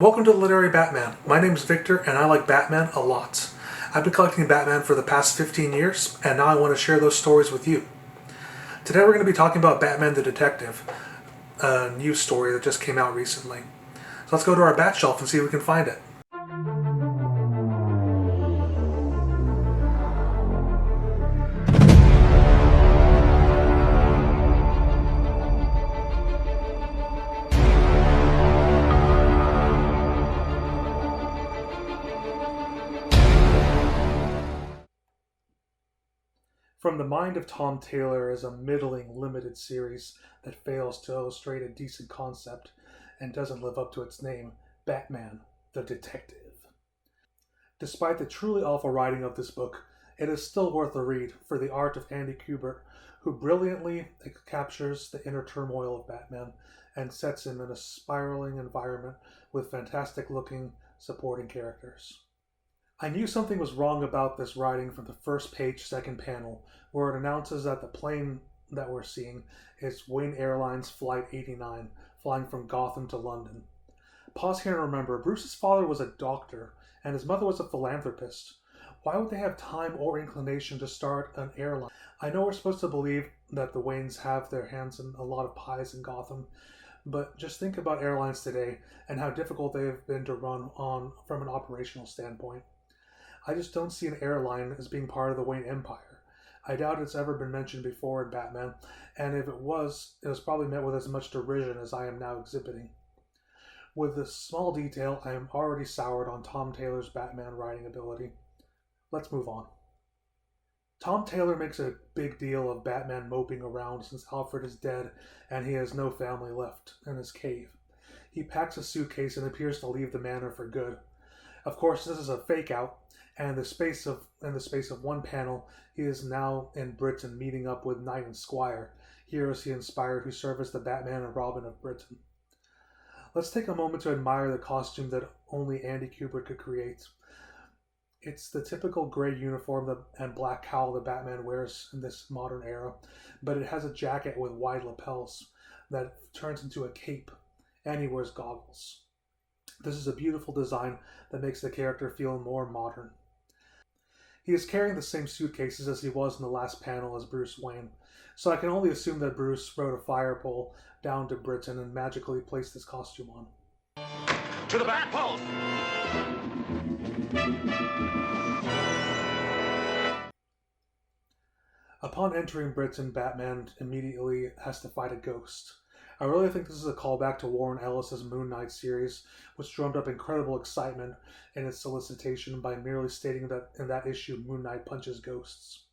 Welcome to the Literary Batman. My name is Victor and I like Batman a lot. I've been collecting Batman for the past 15 years and now I want to share those stories with you. Today we're going to be talking about Batman the Detective, a news story that just came out recently. So let's go to our bat shelf and see if we can find it. From the Mind of Tom Taylor is a middling limited series that fails to illustrate a decent concept and doesn't live up to its name, Batman the Detective. Despite the truly awful writing of this book, it is still worth a read for the art of Andy Kubert, who brilliantly captures the inner turmoil of Batman and sets him in a spiraling environment with fantastic looking supporting characters. I knew something was wrong about this writing from the first page, second panel, where it announces that the plane that we're seeing is Wayne Airlines Flight 89, flying from Gotham to London. Pause here and remember, Bruce's father was a doctor, and his mother was a philanthropist. Why would they have time or inclination to start an airline? I know we're supposed to believe that the Waynes have their hands in a lot of pies in Gotham, but just think about airlines today and how difficult they have been to run on from an operational standpoint. I just don't see an airline as being part of the Wayne Empire. I doubt it's ever been mentioned before in Batman, and if it was probably met with as much derision as I am now exhibiting. With this small detail, I am already soured on Tom Taylor's Batman writing ability. Let's move on. Tom Taylor makes a big deal of Batman moping around since Alfred is dead and he has no family left in his cave. He packs a suitcase and appears to leave the manor for good. Of course, this is a fake out, and in the space of one panel, he is now in Britain meeting up with Knight and Squire, heroes he inspired who serve as the Batman and Robin of Britain. Let's take a moment to admire the costume that only Andy Kubert could create. It's the typical gray uniform and black cowl that Batman wears in this modern era, but it has a jacket with wide lapels that turns into a cape, and he wears goggles. This is a beautiful design that makes the character feel more modern. He is carrying the same suitcases as he was in the last panel as Bruce Wayne, so I can only assume that Bruce rode a fire pole down to Britain and magically placed his costume on. To the bat pole! Upon entering Britain, Batman immediately has to fight a ghost. I really think this is a callback to Warren Ellis's Moon Knight series, which drummed up incredible excitement in its solicitation by merely stating that in that issue Moon Knight punches ghosts.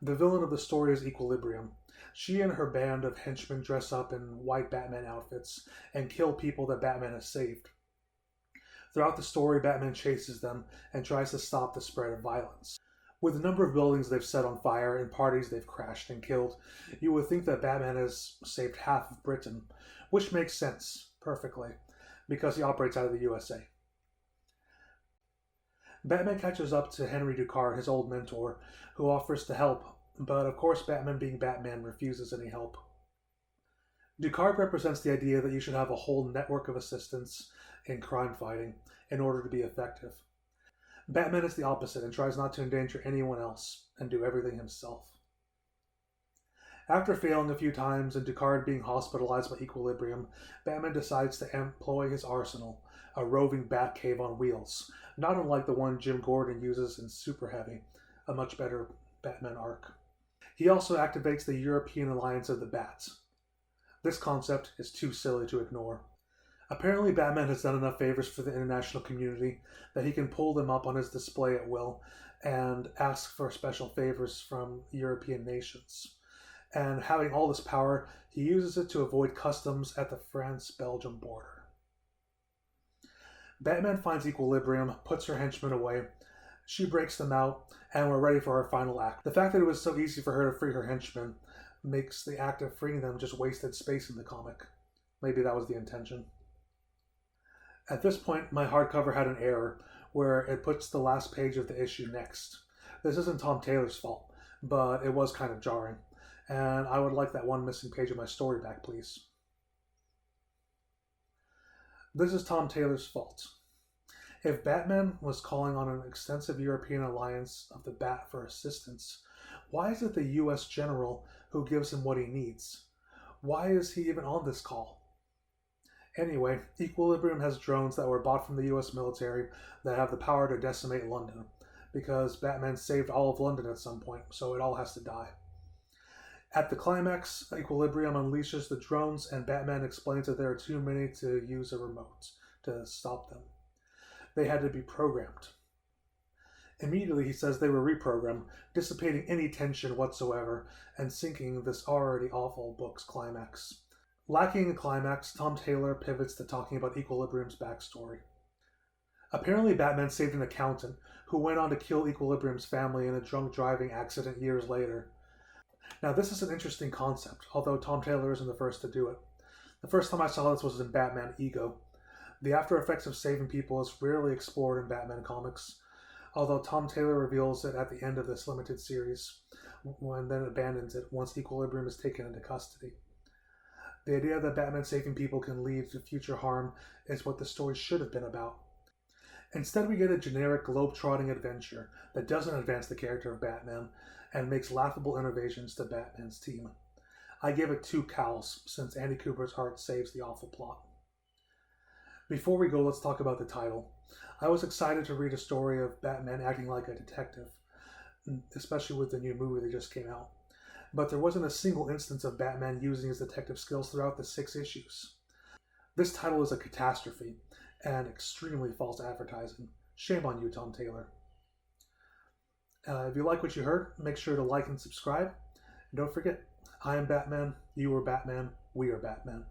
The villain of the story is Equilibrium. She and her band of henchmen dress up in white Batman outfits and kill people that Batman has saved. Throughout the story, Batman chases them and tries to stop the spread of violence. With the number of buildings they've set on fire and parties they've crashed and killed, you would think that Batman has saved half of Britain, which makes sense perfectly, because he operates out of the USA. Batman catches up to Henry Ducard, his old mentor, who offers to help, but of course Batman being Batman refuses any help. Ducard represents the idea that you should have a whole network of assistants in crime fighting in order to be effective. Batman is the opposite and tries not to endanger anyone else and do everything himself. After failing a few times and Ducard being hospitalized by Equilibrium, Batman decides to employ his arsenal, a roving Batcave on wheels, not unlike the one Jim Gordon uses in Super Heavy, a much better Batman arc. He also activates the European Alliance of the Bats. This concept is too silly to ignore. Apparently, Batman has done enough favors for the international community that he can pull them up on his display at will and ask for special favors from European nations. And having all this power, he uses it to avoid customs at the France-Belgium border. Batman finds Equilibrium, puts her henchmen away, she breaks them out, and we're ready for our final act. The fact that it was so easy for her to free her henchmen makes the act of freeing them just wasted space in the comic. Maybe that was the intention. At this point, my hardcover had an error, where it puts the last page of the issue next. This isn't Tom Taylor's fault, but it was kind of jarring, and I would like that one missing page of my story back, please. This is Tom Taylor's fault. If Batman was calling on an extensive European alliance of the Bat for assistance, why is it the US general who gives him what he needs? Why is he even on this call? Anyway, Equilibrium has drones that were bought from the US military that have the power to decimate London, because Batman saved all of London at some point, so it all has to die. At the climax, Equilibrium unleashes the drones, and Batman explains that there are too many to use a remote to stop them. They had to be programmed. Immediately, he says they were reprogrammed, dissipating any tension whatsoever and sinking this already awful book's climax. Lacking a climax, Tom Taylor pivots to talking about Equilibrium's backstory. Apparently, Batman saved an accountant who went on to kill Equilibrium's family in a drunk driving accident years later. Now, this is an interesting concept, although Tom Taylor isn't the first to do it. The first time I saw this was in Batman Ego. The after effects of saving people is rarely explored in Batman comics, although Tom Taylor reveals it at the end of this limited series, and then abandons it once Equilibrium is taken into custody. The idea that Batman saving people can lead to future harm is what the story should have been about. Instead, we get a generic globe-trotting adventure that doesn't advance the character of Batman and makes laughable innovations to Batman's team. I give it 2 cowls, since Andy Kubert's art saves the awful plot. Before we go, let's talk about the title. I was excited to read a story of Batman acting like a detective, especially with the new movie that just came out. But there wasn't a single instance of Batman using his detective skills throughout the 6 issues. This title is a catastrophe, and extremely false advertising. Shame on you, Tom Taylor. If you like what you heard, make sure to like and subscribe. And don't forget, I am Batman, you are Batman, we are Batman.